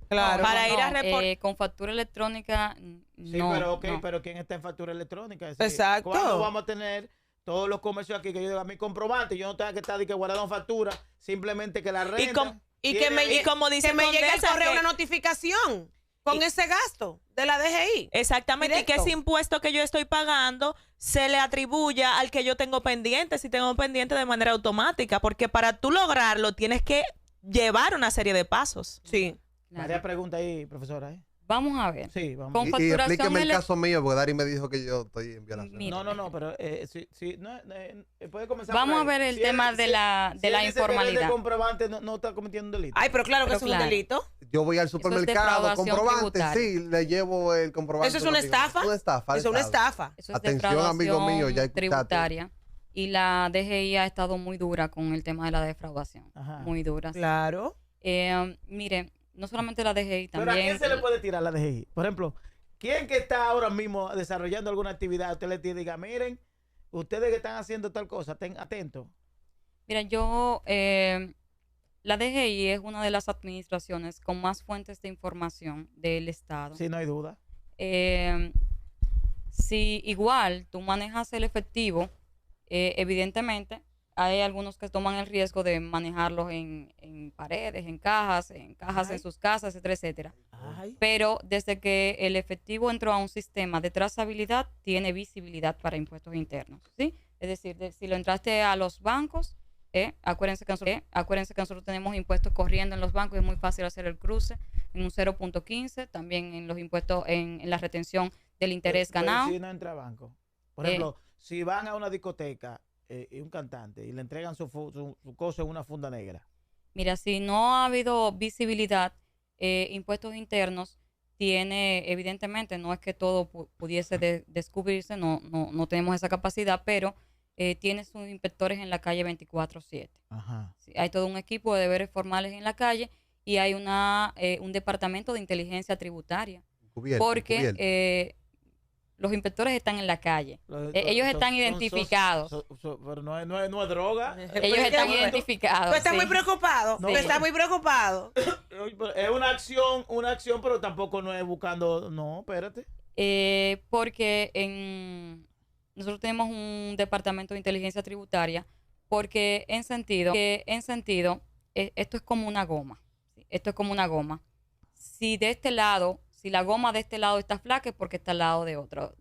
Claro. Para ir a reportar. Con factura electrónica, Sí, no. pero ok, no. pero ¿quién está en factura electrónica? Es decir, Exacto. ¿cuándo vamos a tener todos los comercios aquí que yo diga mi comprobante? Yo no tenga que estar de que guardando factura, simplemente que la renta. Y que me, Y como dice que me llegue al Condesa, correo que- una notificación con ese gasto de la DGI. Exactamente, y que Directo. ese impuesto que yo estoy pagando se le atribuya al que yo tengo pendiente, si tengo pendiente de manera automática, porque para tú lograrlo tienes que llevar una serie de pasos. Sí. Claro. María pregunta ahí, profesora. Vamos a ver. Sí, vamos. Con Y facturación explíqueme el ele- caso mío, porque Dari me dijo que yo estoy en violación. Mira. No, pero sí, no, puede comenzar. Vamos por ahí. a ver el Si él- tema de si- la si él dice que él es de informalidad. comprobante no está cometiendo un delito. Ay, pero claro que Pero eso es claro. un delito. Yo voy al es supermercado, defraudación comprobante, tributaria. sí, le llevo el comprobante. Eso es una lo digo. estafa. Una estafa. Eso es una Estado. estafa. Eso es Atención, amigo mío, ya escuchaste. tributaria. Y la DGI ha estado muy dura con el tema de la defraudación. Ajá. Muy dura. sí. Claro. Mire, no solamente la DGI, Pero ¿a también. quién se le puede tirar la DGI? Por ejemplo, ¿quién que está ahora mismo desarrollando alguna actividad? Usted le diga, miren, ustedes que están haciendo tal cosa, estén atentos. Mira, la DGI es una de las administraciones con más fuentes de información del Estado. Sí, no hay duda. Si igual tú manejas el efectivo, evidentemente hay algunos que toman el riesgo de manejarlos en paredes, en cajas Ay. en sus casas, etcétera, etcétera. Ay. Pero desde que el efectivo entró a un sistema de trazabilidad, tiene visibilidad para impuestos internos, ¿sí? Es decir, si lo entraste a los bancos, acuérdense que nosotros tenemos impuestos corriendo en los bancos, es muy fácil hacer el cruce. en un 0.15, también en los impuestos, en la retención del interés Pero ganado. si no entra a banco. Por ejemplo, si van a una discoteca y un cantante y le entregan su cosa en una funda negra. Mira, si no ha habido visibilidad, impuestos internos tiene, evidentemente, no es que todo pudiese descubrirse, no tenemos esa capacidad, pero tiene sus inspectores en la calle 24/7. Ajá. Sí, hay todo un equipo de deberes formales en la calle y hay un departamento de inteligencia tributaria. Porque los inspectores están en la calle. Ellos están identificados. Pero no es droga. Ellos están identificados. ¿Tú estás sí. muy preocupado? No, ¿Tú estás muy preocupado? Es una acción, pero tampoco no es buscando. No, espérate. Porque nosotros tenemos un departamento de inteligencia tributaria, porque en sentido, esto es como una goma. ¿Sí? Esto es como una goma. Si la goma de este lado está flaca es porque está al lado de otro.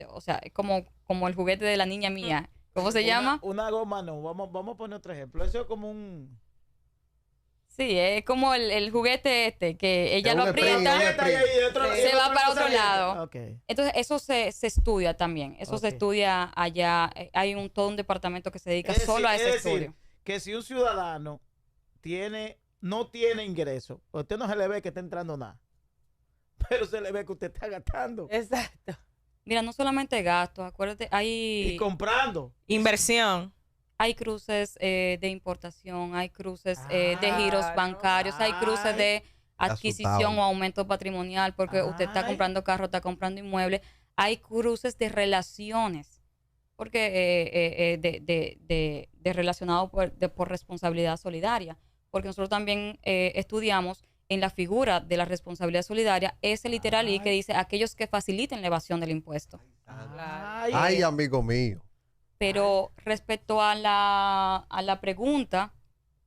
O sea, es como el juguete de la niña mía. ¿Cómo se llama? Una goma no. Vamos a poner otro ejemplo. Eso es como un... Sí, es como el juguete que ella lo aprieta, se va para otro lado. Okay. Entonces, eso se estudia también. Eso se estudia allá. Hay todo un departamento que se dedica solo a ese estudio. Decir, que si un ciudadano no tiene ingreso, a usted no se le ve que está entrando nada, pero se le ve que usted está gastando. Exacto. Mira, no solamente gastos, acuérdate, Y comprando. Inversión. hay cruces de importación, hay cruces de giros bancarios, hay cruces de adquisición asustado. o aumento patrimonial, porque usted está comprando carro, está comprando inmueble. Hay cruces de relaciones, porque de relacionado por responsabilidad solidaria, porque nosotros también estudiamos en la figura de la responsabilidad solidaria ese literal y que dice aquellos que faciliten la evasión del impuesto. Ay, amigo mío. Pero respecto a la pregunta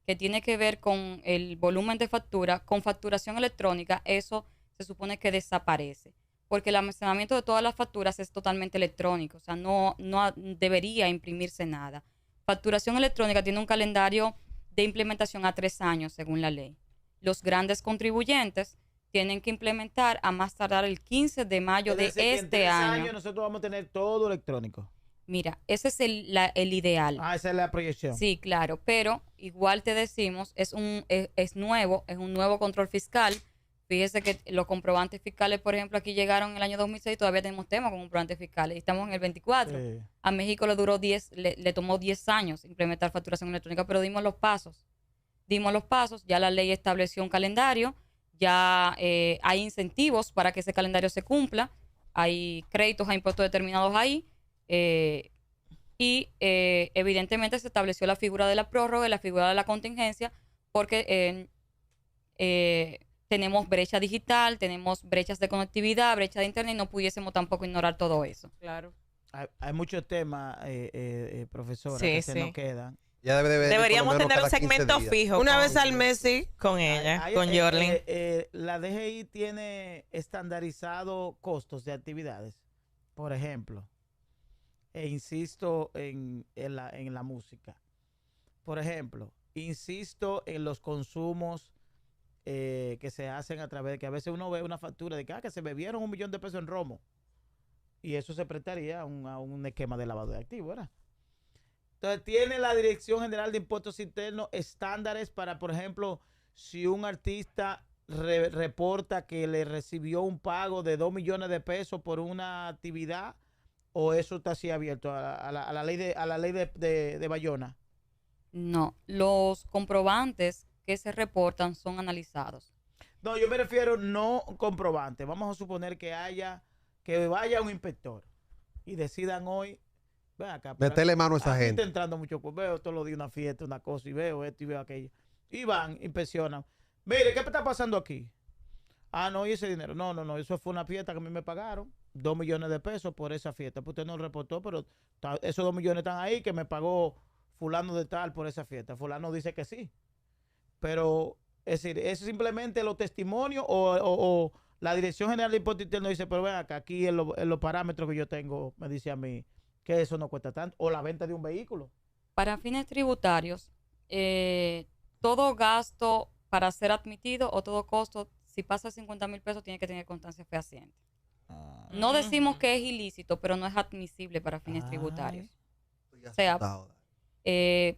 que tiene que ver con el volumen de factura, con facturación electrónica, eso se supone que desaparece, porque el almacenamiento de todas las facturas es totalmente electrónico, o sea, no debería imprimirse nada. Facturación electrónica tiene un calendario de implementación a 3 años, según la ley. Los grandes contribuyentes tienen que implementar a más tardar el 15 de mayo de en 3 año. años nosotros vamos a tener todo electrónico. Mira, ese es el ideal. Esa es la proyección. Sí, claro, pero igual te decimos, es un nuevo control fiscal. Fíjese que los comprobantes fiscales, por ejemplo, aquí llegaron en el año 2006, todavía tenemos temas con comprobantes fiscales y estamos en el 24. Sí. A México le tomó 10 años implementar facturación electrónica, pero dimos los pasos, ya la ley estableció un calendario, ya hay incentivos para que ese calendario se cumpla, hay créditos a impuestos determinados ahí, y evidentemente se estableció la figura de la prórroga y la figura de la contingencia, porque tenemos brecha digital, tenemos brechas de conectividad, brecha de internet, y no pudiésemos tampoco ignorar todo eso. Claro. Hay muchos temas, profesora, Sí, que sí. se nos quedan. Ya Deberíamos por lo menos tener un cada 15 segmento días. fijo. Una con- vez al mes, sí. Con ella, Hay- con Yorlin. la DGI tiene estandarizado costos de actividades, por ejemplo, insisto en la música. Por ejemplo, insisto en los consumos que se hacen a través de que a veces uno ve una factura de que se bebieron 1 millón de pesos en romo. Y eso se prestaría a un esquema de lavado de activos, ¿verdad? Entonces, tiene la Dirección General de Impuestos Internos estándares para, por ejemplo, si un artista reporta que le recibió un pago de 2 millones de pesos por una actividad, o eso está así abierto a la ley de Bayona. No, los comprobantes que se reportan son analizados. No, yo me refiero no comprobante. Vamos a suponer que vaya un inspector y decidan hoy, ven acá, Meterle mano a esa aquí gente. está entrando mucho, veo todos los días una fiesta, una cosa, y veo esto y veo aquello. Y van, inspeccionan. Mire, ¿qué está pasando aquí? No, y ese dinero. No, eso fue una fiesta que a mí me pagaron. 2 millones de pesos por esa fiesta. Pues usted no lo reportó, pero esos 2 millones están ahí que me pagó fulano de tal por esa fiesta. Fulano dice que sí. Pero, es decir, ¿es simplemente los testimonios o la Dirección General de Impuestos Internos dice, pero ven acá, aquí en los parámetros que yo tengo, me dice a mí que eso no cuesta tanto? O la venta de un vehículo. Para fines tributarios, todo gasto para ser admitido o todo costo si pasa 50,000 pesos, tiene que tener constancia fehaciente. No decimos que es ilícito, pero no es admisible para fines tributarios. O sea,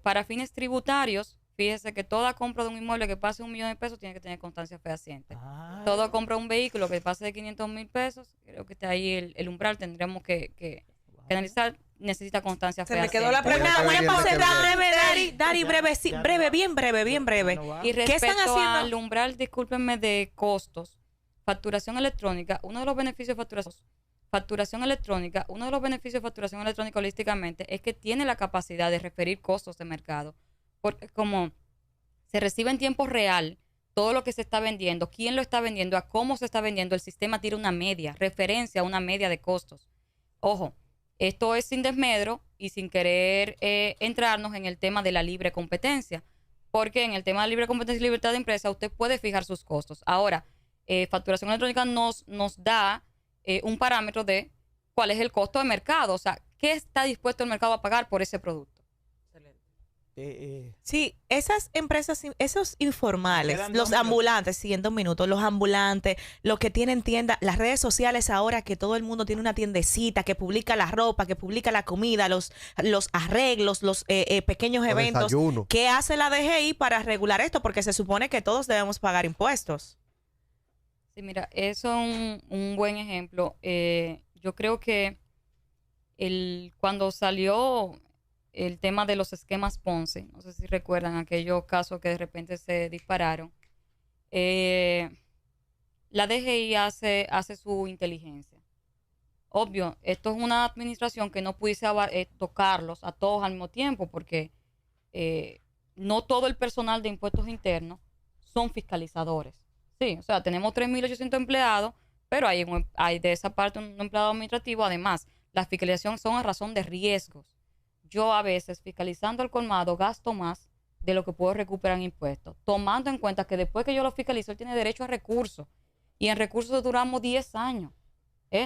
para fines tributarios, fíjese que toda compra de un inmueble que pase 1 millón de pesos tiene que tener constancia fehaciente. Toda compra de un vehículo que pase de 500,000 pesos, creo que está ahí el umbral, tendríamos que analizar, necesita constancia Se me fehaciente. quedó la pregunta. Una Para pasada breve, Dari, Ya, breve, sí, ya breve, no va. bien breve, bien breve. No va. Y ¿Qué están respecto haciendo? al umbral, discúlpenme, de costos, facturación electrónica, uno de los beneficios de facturación electrónica, uno de los beneficios de facturación electrónica holísticamente es que tiene la capacidad de referir costos de mercado, porque como se recibe en tiempo real todo lo que se está vendiendo, quién lo está vendiendo, a cómo se está vendiendo, el sistema tira una media, referencia a una media de costos. Ojo, esto es sin desmedro y sin querer entrarnos en el tema de la libre competencia, porque en el tema de libre competencia y libertad de empresa usted puede fijar sus costos. Ahora, facturación electrónica nos da un parámetro de cuál es el costo de mercado, o sea, qué está dispuesto el mercado a pagar por ese producto. Sí, esas empresas, esos informales, Quedan los 2 minutos. ambulantes, sí, en 2 minutos, los ambulantes, los que tienen tiendas, las redes sociales ahora que todo el mundo tiene una tiendecita, que publica la ropa, que publica la comida, los arreglos, los pequeños Los eventos. desayunos. ¿Qué hace la DGI para regular esto? Porque se supone que todos debemos pagar impuestos. Sí, mira, eso es un buen ejemplo. Yo creo que cuando salió el tema de los esquemas Ponzi, no sé si recuerdan aquellos casos que de repente se dispararon, la DGI hace su inteligencia. Obvio, esto es una administración que no pudiese tocarlos a todos al mismo tiempo, porque no todo el personal de impuestos internos son fiscalizadores. Sí, o sea, tenemos 3.800 empleados, pero hay de esa parte un empleado administrativo. Además, las fiscalizaciones son a razón de riesgos. Yo a veces, fiscalizando el colmado, gasto más de lo que puedo recuperar en impuestos, tomando en cuenta que después que yo lo fiscalizo, él tiene derecho a recursos. Y en recursos duramos 10 años.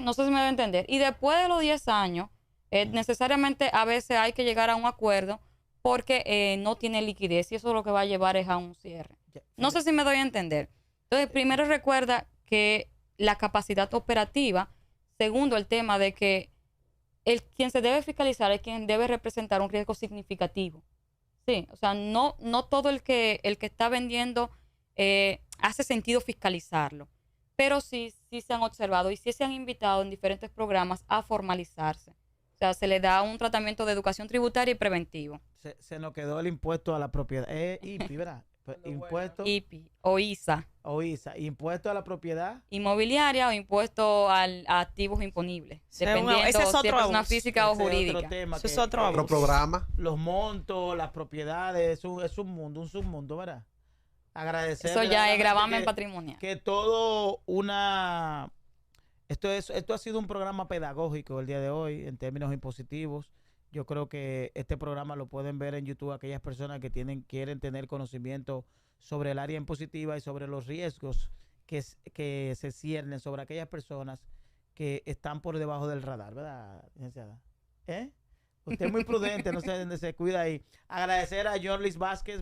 No sé si me debe entender. Y después de los 10 años, necesariamente a veces hay que llegar a un acuerdo porque no tiene liquidez y eso lo que va a llevar es a un cierre. No sé si me doy a entender. Entonces, primero recuerda que la capacidad operativa, segundo el tema de que quien se debe fiscalizar es quien debe representar un riesgo significativo. Sí, o sea, no todo el que está vendiendo hace sentido fiscalizarlo, pero sí se han observado y sí se han invitado en diferentes programas a formalizarse. O sea, se le da un tratamiento de educación tributaria y preventivo. Se nos quedó el impuesto a la propiedad. IPI, ¿verdad? Impuesto IPI o ISA. o ISA. Impuesto a la propiedad. Inmobiliaria o impuesto a activos imponibles, dependiendo ese es si otro es persona abuso. física o Ese es jurídica. otro tema Eso es que- otro que- abuso. Otro programa. Los montos, las propiedades, es un submundo, ¿verdad? Agradecer. Eso ya es gravamen patrimonial. Que esto ha sido un programa pedagógico el día de hoy en términos impositivos. Yo creo que este programa lo pueden ver en YouTube aquellas personas que quieren tener conocimiento sobre el área impositiva y sobre los riesgos que se ciernen sobre aquellas personas que están por debajo del radar, ¿verdad, licenciada? Usted es muy prudente, no sé, se cuida ahí. Agradecer a Jorlis Vázquez,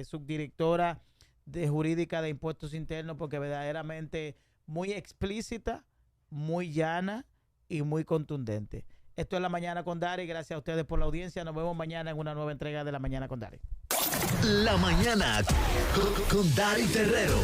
subdirectora de Jurídica de Impuestos Internos, porque verdaderamente muy explícita, muy llana y muy contundente. Esto es La Mañana con Dari. Gracias a ustedes por la audiencia. Nos vemos mañana en una nueva entrega de La Mañana con Dari. La mañana con Dari Terrero.